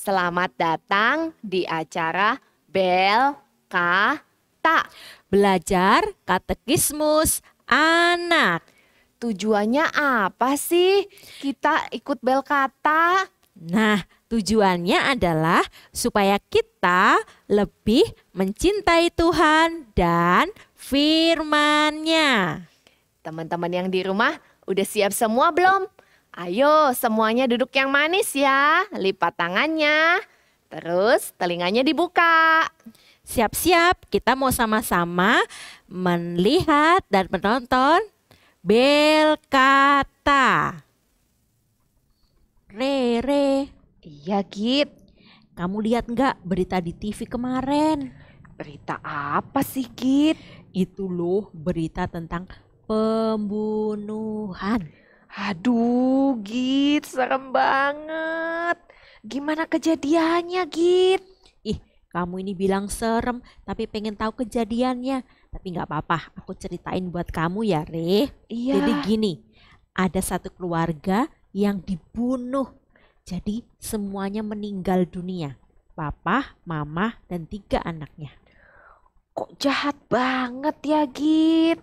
Selamat datang di acara Bel Kata. Belajar katekismus anak. Tujuannya apa sih kita ikut Bel Kata? Nah, tujuannya adalah supaya kita lebih mencintai Tuhan dan firman-Nya. Teman-teman yang di rumah udah siap semua belum? Ayo semuanya duduk yang manis ya. Lipat tangannya. Terus telinganya dibuka. Siap-siap, kita mau sama-sama melihat dan menonton Belkata. Re, Iya Git, kamu lihat nggak berita di TV kemarin? berita apa sih Git? Itu loh berita tentang pembunuhan. Aduh Git, serem banget. Gimana kejadiannya Git? Ih, kamu ini bilang serem, tapi pengen tahu kejadiannya. Tapi nggak apa-apa, aku ceritain buat kamu ya, Re. Iya. Jadi gini, ada satu keluarga yang dibunuh. Jadi semuanya meninggal dunia. Papa, mama, dan 3 anaknya. Kok jahat banget ya Git?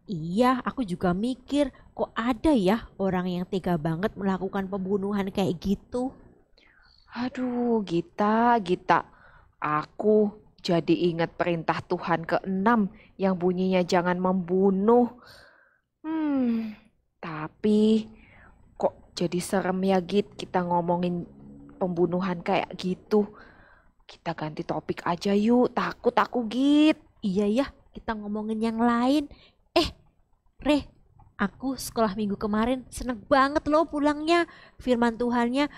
Iya, aku juga mikir kok ada ya orang yang tega banget melakukan pembunuhan kayak gitu. Aduh Gita. Aku jadi ingat perintah Tuhan ke-6 yang bunyinya jangan membunuh. Tapi kok jadi serem ya Git kita ngomongin pembunuhan kayak gitu. Kita ganti topik aja yuk, takut aku Git. Iya ya, kita ngomongin yang lain. Re, aku sekolah minggu kemarin seneng banget loh pulangnya. Firman Tuhannya,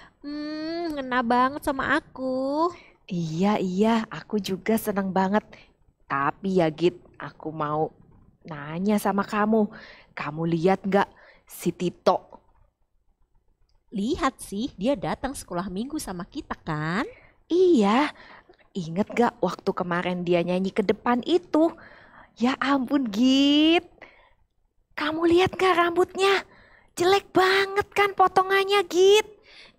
ngena banget sama aku. Iya, aku juga senang banget. Tapi ya Git, aku mau nanya sama kamu. Kamu lihat nggak si Tito? Lihat sih, dia datang sekolah minggu sama kita kan? Iya, inget gak waktu kemarin dia nyanyi ke depan itu? Ya ampun Git, kamu lihat gak rambutnya? Jelek banget kan potongannya Git?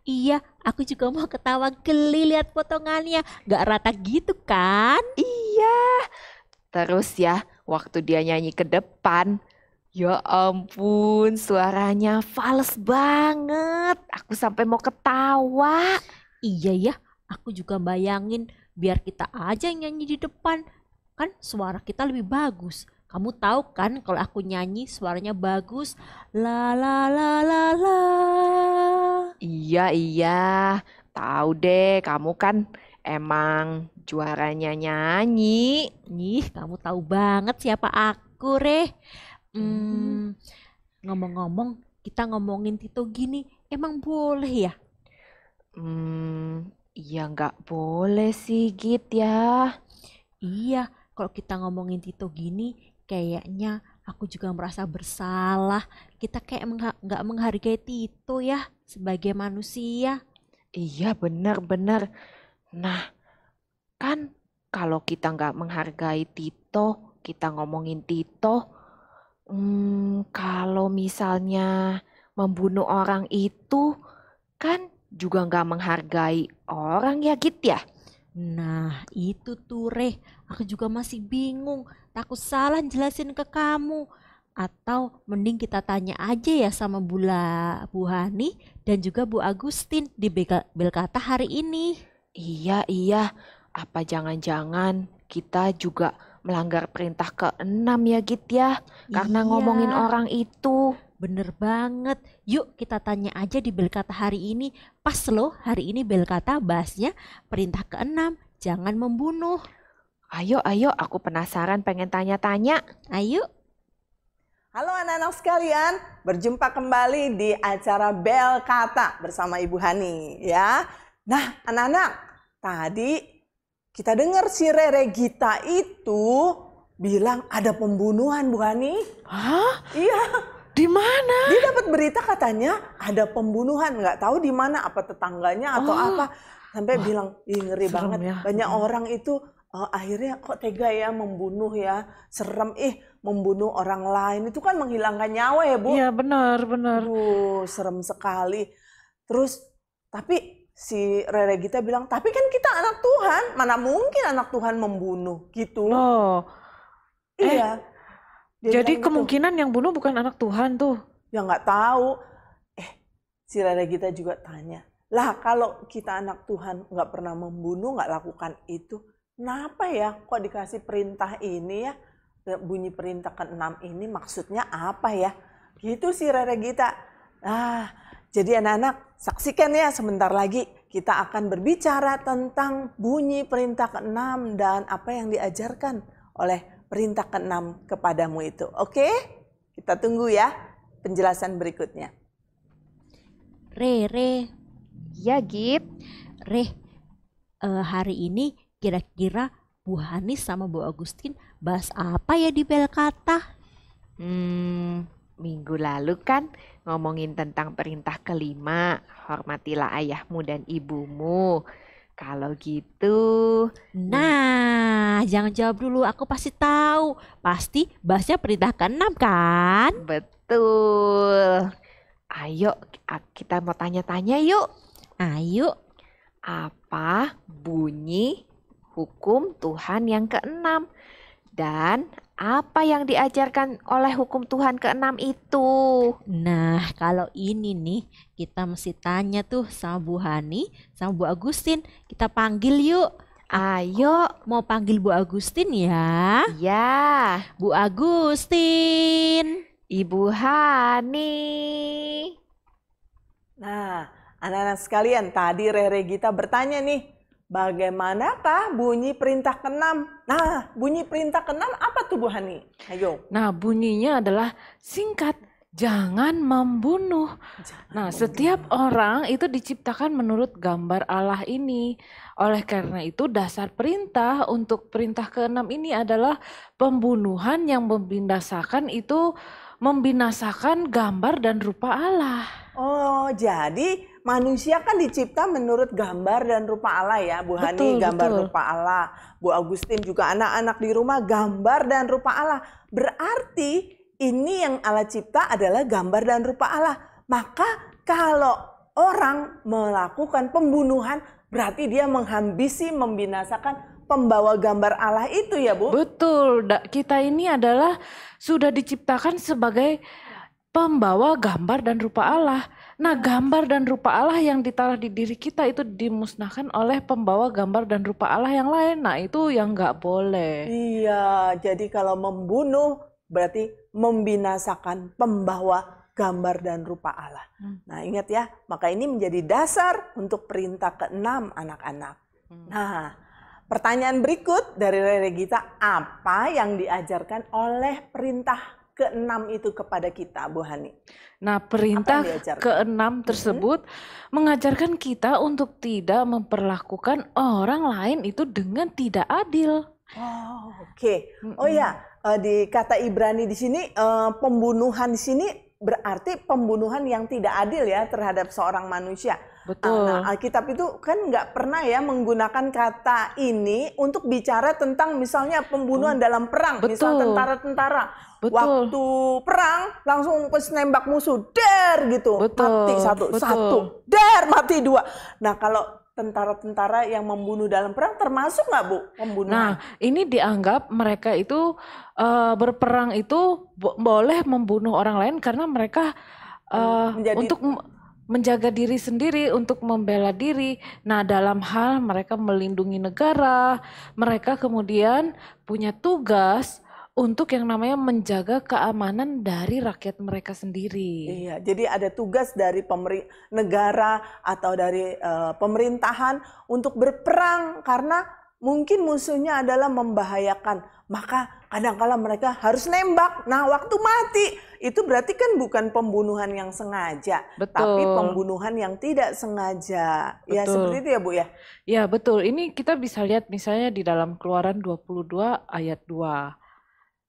Iya, aku juga mau ketawa geli lihat potongannya. Gak rata gitu kan? Iya, terus ya waktu dia nyanyi ke depan, ya ampun suaranya fals banget. Aku sampai mau ketawa. Iya ya, aku juga bayangin biar kita aja yang nyanyi di depan. Kan suara kita lebih bagus. Kamu tahu kan kalau aku nyanyi suaranya bagus. La la la la la. Iya, tahu deh kamu kan emang juaranya nyanyi. Nih, kamu tahu banget siapa aku, Re. Hmm, Hmm, ngomong-ngomong, kita ngomongin Tito gini, emang boleh ya? iya nggak boleh sih Git ya. Iya, kalau kita ngomongin Tito gini, kayaknya aku juga merasa bersalah. Kita kayak nggak menghargai Tito ya sebagai manusia. Iya benar. Nah kan kalau kita nggak menghargai Tito, kita ngomongin Tito, kalau misalnya membunuh orang itu kan juga nggak menghargai orang ya Git ya. Nah, itu tuh Reh, aku juga masih bingung. Takut salah jelasin ke kamu. Atau mending kita tanya aja ya sama Bu Hani dan juga Bu Agustin di Belkata hari ini. Iya. Apa jangan-jangan kita juga melanggar perintah ke-6 ya Git ya? Karena Iya, ngomongin orang itu. bener banget. Yuk kita tanya aja di Belkata hari ini. Pas loh hari ini Belkata bahasnya perintah keenam, jangan membunuh. Ayo, aku penasaran pengen tanya-tanya. Ayo. Halo anak-anak sekalian, berjumpa kembali di acara Bel Kata bersama Ibu Hani ya. Nah anak-anak, tadi kita dengar si Rere Gita itu bilang ada pembunuhan Bu Hani. Hah? Iya, Di mana? dia dapat berita katanya ada pembunuhan, nggak tahu di mana, apa tetangganya atau apa. Sampai bilang, ih ngeri serem banget, ya. banyak orang itu akhirnya kok tega ya membunuh ya, serem membunuh orang lain, itu kan menghilangkan nyawa ya Bu. Iya benar. Aduh serem sekali. Terus tapi si Rere Gita bilang, tapi kan kita anak Tuhan, mana mungkin anak Tuhan membunuh gitu. Loh, Iya. Dia jadi bilang gitu. kemungkinan yang bunuh bukan anak Tuhan tuh. Ya nggak tahu. Si Rere Gita juga tanya, lah kalau kita anak Tuhan nggak pernah membunuh, nggak lakukan itu, kenapa ya kok dikasih perintah ini ya? Bunyi perintah ke-6 ini maksudnya apa ya? Gitu si Rere Gita. Jadi anak-anak saksikan ya, sebentar lagi kita akan berbicara tentang bunyi perintah ke-6 dan apa yang diajarkan oleh perintah ke-6 kepadamu itu. Oke? Kita tunggu ya penjelasan berikutnya. Re, Ya, Git. hari ini kira-kira Bu Hanis sama Bu Agustin bahas apa ya di Belkata? Minggu lalu kan ngomongin tentang perintah ke-5, hormatilah ayahmu dan ibumu. Kalau gitu, Nah, jangan jawab dulu, aku pasti tahu. Pasti bahasnya perintah ke-6 kan? betul. Ayo, kita mau tanya-tanya yuk. Ayo. Apa bunyi hukum Tuhan yang ke-6? Dan apa yang diajarkan oleh hukum Tuhan ke-6 itu? Nah, kalau ini nih kita mesti tanya tuh sama Bu Hani, sama Bu Agustin. Kita panggil yuk. Ayo, Mau panggil Bu Agustin ya? ya, Bu Agustin. Ibu Hani. Nah, anak-anak sekalian, tadi Rere Gita bertanya nih, bagaimanakah bunyi perintah ke-6? Nah, bunyi perintah ke-6 apa tuh Bu Hani? Ayo. Nah, bunyinya adalah singkat, jangan membunuh. Nah, setiap orang itu diciptakan menurut gambar Allah ini. Oleh karena itu, dasar perintah untuk perintah ke-6 ini adalah pembunuhan yang membinasakan gambar dan rupa Allah. Oh, jadi manusia kan dicipta menurut gambar dan rupa Allah ya, Bu Hani, Betul, gambar betul. rupa Allah. Bu Agustin juga anak-anak di rumah gambar dan rupa Allah. Berarti ini yang Allah cipta adalah gambar dan rupa Allah. Maka kalau orang melakukan pembunuhan, berarti dia menghambisi, membinasakan pembawa gambar Allah itu ya, Bu? Betul, kita ini adalah sudah diciptakan sebagai pembawa gambar dan rupa Allah. Nah, gambar dan rupa Allah yang ditaruh di diri kita itu dimusnahkan oleh pembawa gambar dan rupa Allah yang lain. Nah, itu yang nggak boleh. Iya, jadi kalau membunuh berarti membinasakan pembawa gambar dan rupa Allah. Nah, ingat ya, maka ini menjadi dasar untuk perintah ke-6 anak-anak. Nah, pertanyaan berikut dari Rere Gita, apa yang diajarkan oleh perintah ke-6 itu kepada kita, Bu Hani? Nah, perintah Apa yang diajarkan? ke-6 tersebut mengajarkan kita untuk tidak memperlakukan orang lain itu dengan tidak adil. Oh, oke. Oh ya, di kata Ibrani di sini pembunuhan di sini berarti pembunuhan yang tidak adil ya terhadap seorang manusia. Betul. Nah, Alkitab itu kan nggak pernah ya menggunakan kata ini untuk bicara tentang misalnya pembunuhan dalam perang, misal Betul. tentara-tentara. Betul. Waktu perang langsung nembak musuh, der gitu, Betul, mati betul. satu, der mati dua. Nah, kalau tentara-tentara yang membunuh dalam perang termasuk nggak, Bu, pembunuhan? Nah, ini dianggap mereka itu berperang itu boleh membunuh orang lain karena mereka Menjadi- untuk menjaga diri sendiri, untuk membela diri. Nah, dalam hal mereka melindungi negara, mereka kemudian punya tugas untuk yang namanya menjaga keamanan dari rakyat mereka sendiri. Iya, jadi ada tugas dari negara atau dari pemerintahan untuk berperang karena mungkin musuhnya adalah membahayakan. Maka kadang-kala mereka harus nembak. Nah, waktu mati itu berarti kan bukan pembunuhan yang sengaja, tapi Betul. pembunuhan yang tidak sengaja. Ya, Betul. seperti itu ya, Bu ya. Ya, betul. Ini kita bisa lihat misalnya di dalam Keluaran 22 ayat 2.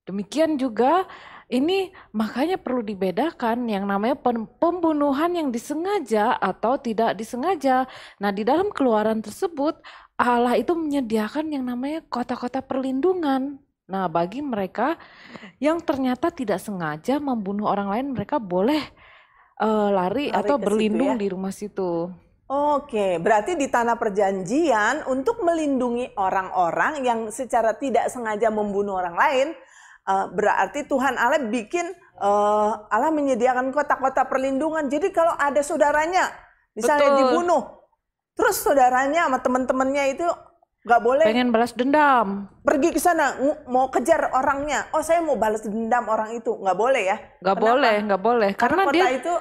Demikian juga ini makanya perlu dibedakan yang namanya pembunuhan yang disengaja atau tidak disengaja. Nah, di dalam Keluaran tersebut Allah itu menyediakan yang namanya kota-kota perlindungan. Nah, bagi mereka yang ternyata tidak sengaja membunuh orang lain, mereka boleh lari Lari atau ke situ berlindung ya. di rumah situ. Oke, berarti di tanah perjanjian untuk melindungi orang-orang yang secara tidak sengaja membunuh orang lain, berarti Tuhan Allah bikin, Allah menyediakan kota-kota perlindungan. Jadi kalau ada saudaranya misalnya Betul. dibunuh, terus saudaranya sama teman-temannya itu nggak boleh Pengen balas dendam. pergi ke sana mau kejar orangnya. Oh, saya mau balas dendam orang itu, nggak boleh ya? Nggak Kenapa? boleh, nggak boleh. Karena Karena kota dia itu.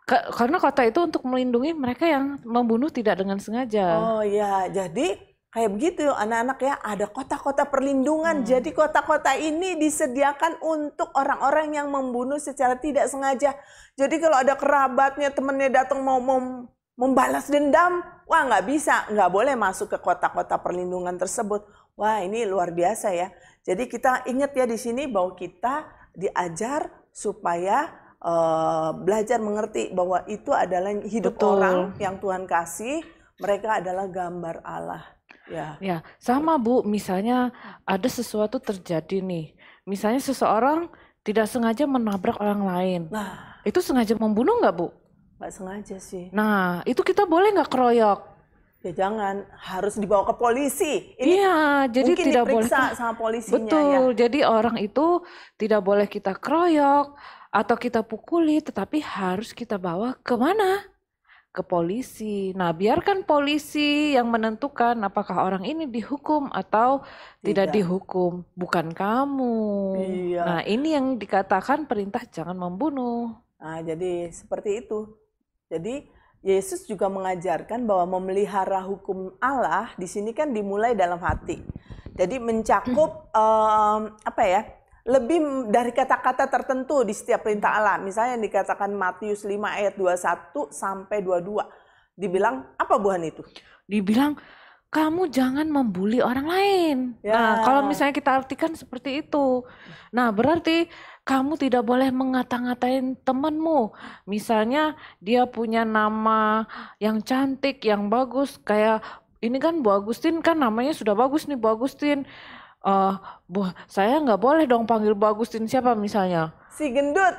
karena kota itu untuk melindungi mereka yang membunuh tidak dengan sengaja. Oh ya, jadi kayak begitu anak-anak ya, ada kota-kota perlindungan. Jadi kota-kota ini disediakan untuk orang-orang yang membunuh secara tidak sengaja. Jadi kalau ada kerabatnya, temennya datang mau membalas dendam, wah nggak bisa, nggak boleh masuk ke kota-kota perlindungan tersebut. Wah ini luar biasa ya. Jadi kita ingat ya di sini bahwa kita diajar supaya belajar mengerti bahwa itu adalah hidup Betul. orang yang Tuhan kasih, mereka adalah gambar Allah. Ya. Ya, sama Bu, misalnya ada sesuatu terjadi nih. Misalnya seseorang tidak sengaja menabrak orang lain. Nah, Itu sengaja membunuh nggak Bu? nggak sengaja sih. Nah, itu kita boleh nggak keroyok? Ya jangan, harus dibawa ke polisi. Ini Iya, jadi mungkin tidak boleh. diperiksa sama polisinya ya. Betul, jadi orang itu tidak boleh kita keroyok atau kita pukuli, tetapi harus kita bawa ke mana? Ke polisi. Nah, biarkan polisi yang menentukan apakah orang ini dihukum atau tidak Tidak. dihukum, bukan kamu. Iya. Nah, ini yang dikatakan perintah jangan membunuh. Nah, jadi seperti itu. Jadi Yesus juga mengajarkan bahwa memelihara hukum Allah di sini kan dimulai dalam hati. Jadi mencakup apa ya? Lebih dari kata-kata tertentu di setiap perintah Allah. Misalnya yang dikatakan Matius 5 ayat 21 sampai 22. Dibilang apa Bu Hani itu? Dibilang kamu jangan membuli orang lain. Ya. Nah, kalau misalnya kita artikan seperti itu. Nah, berarti kamu tidak boleh mengata-ngatain temanmu. Misalnya dia punya nama yang cantik, yang bagus. Kayak ini kan Bu Agustin kan namanya sudah bagus nih Bu Agustin. Saya nggak boleh dong panggil Bu Agustin siapa misalnya? Si gendut.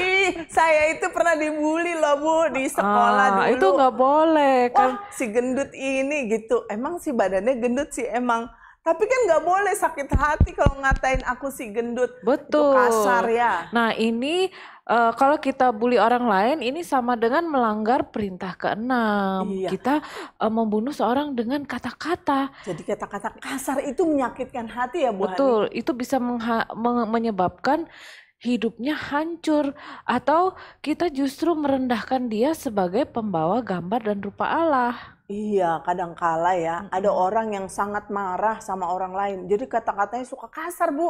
Ih, saya itu pernah dibully loh Bu di sekolah dulu. Itu nggak boleh kan? Wah, si gendut ini gitu. Emang sih badannya gendut sih emang. Tapi kan nggak boleh sakit hati kalau ngatain aku si gendut. Betul. Itu kasar ya. Nah ini kalau kita bully orang lain ini sama dengan melanggar perintah ke-6. Iya. Kita membunuh seorang dengan kata-kata. Jadi kata-kata kasar itu menyakitkan hati ya Bu Hani? Betul, itu bisa menyebabkan hidupnya hancur atau kita justru merendahkan dia sebagai pembawa gambar dan rupa Allah. Iya, kadangkala ya ada orang yang sangat marah sama orang lain. Jadi kata-katanya suka kasar Bu.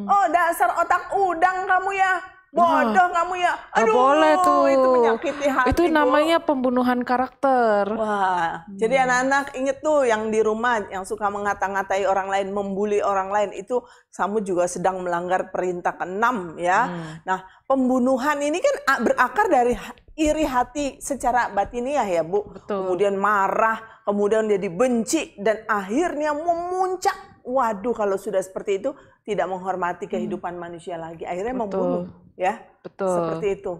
Oh dasar otak udang kamu ya. Bodoh kamu ya. Nggak boleh tuh. Itu menyakiti hati Itu Bu. namanya pembunuhan karakter. Wah, jadi anak-anak inget tuh yang di rumah yang suka mengata-ngatai orang lain, membuli orang lain, itu kamu juga sedang melanggar perintah ke-6 ya. Nah, pembunuhan ini kan berakar dari iri hati secara batiniah ya Bu. Betul. Kemudian marah, kemudian dia dibenci dan akhirnya memuncak. Waduh, kalau sudah seperti itu tidak menghormati kehidupan manusia lagi. Akhirnya membunuh ya. Betul. Seperti itu.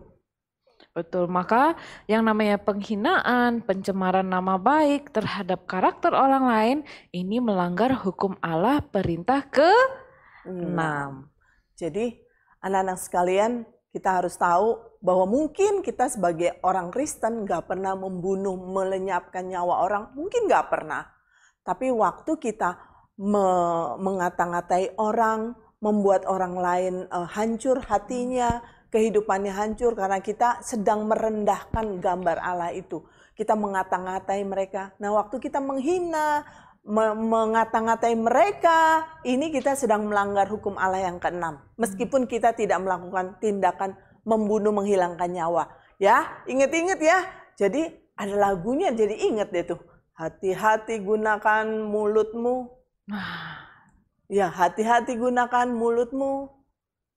Betul, maka yang namanya penghinaan, pencemaran nama baik terhadap karakter orang lain ini melanggar hukum Allah perintah ke-6. Jadi anak-anak sekalian kita harus tahu bahwa mungkin kita sebagai orang Kristen nggak pernah membunuh, melenyapkan nyawa orang, mungkin nggak pernah. Tapi waktu kita mengata-ngatai orang, membuat orang lain hancur hatinya, kehidupannya hancur karena kita sedang merendahkan gambar Allah itu. Kita mengata-ngatai mereka. Nah, waktu kita menghina, mengata-ngatai mereka, ini kita sedang melanggar hukum Allah yang ke-6. Meskipun kita tidak melakukan tindakan membunuh, menghilangkan nyawa. Ya, ingat-ingat ya. Jadi ada lagunya, jadi ingat deh tuh. Hati-hati gunakan mulutmu. Ya, hati-hati gunakan mulutmu.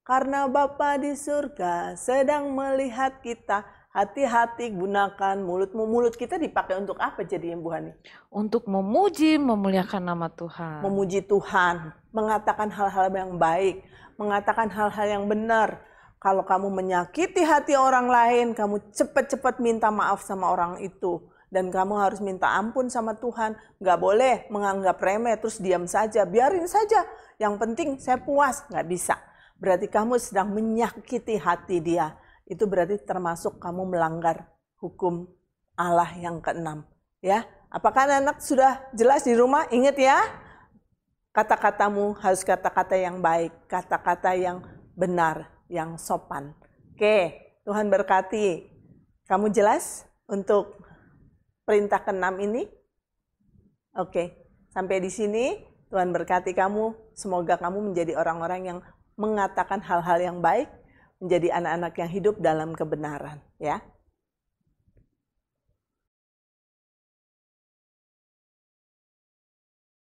Karena Bapa di surga sedang melihat kita. Hati-hati gunakan mulutmu. Mulut kita dipakai untuk apa jadi Bu Hani? Untuk memuji, memuliakan nama Tuhan. Memuji Tuhan, mengatakan hal-hal yang baik, mengatakan hal-hal yang benar, Kalau kamu menyakiti hati orang lain, kamu cepat-cepat minta maaf sama orang itu. Dan kamu harus minta ampun sama Tuhan. Nggak boleh menganggap remeh terus diam saja. Biarin saja. Yang penting saya puas. Nggak bisa. Berarti kamu sedang menyakiti hati dia. Itu berarti termasuk kamu melanggar hukum Allah yang keenam. Ya, apakah anak-anak sudah jelas di rumah? Ingat ya, kata-katamu harus kata-kata yang baik. Kata-kata yang benar. Yang sopan. Oke, Tuhan berkati. Kamu jelas untuk perintah ke-6 ini? Oke, sampai di sini Tuhan berkati kamu. Semoga kamu menjadi orang-orang yang mengatakan hal-hal yang baik, menjadi anak-anak yang hidup dalam kebenaran, ya.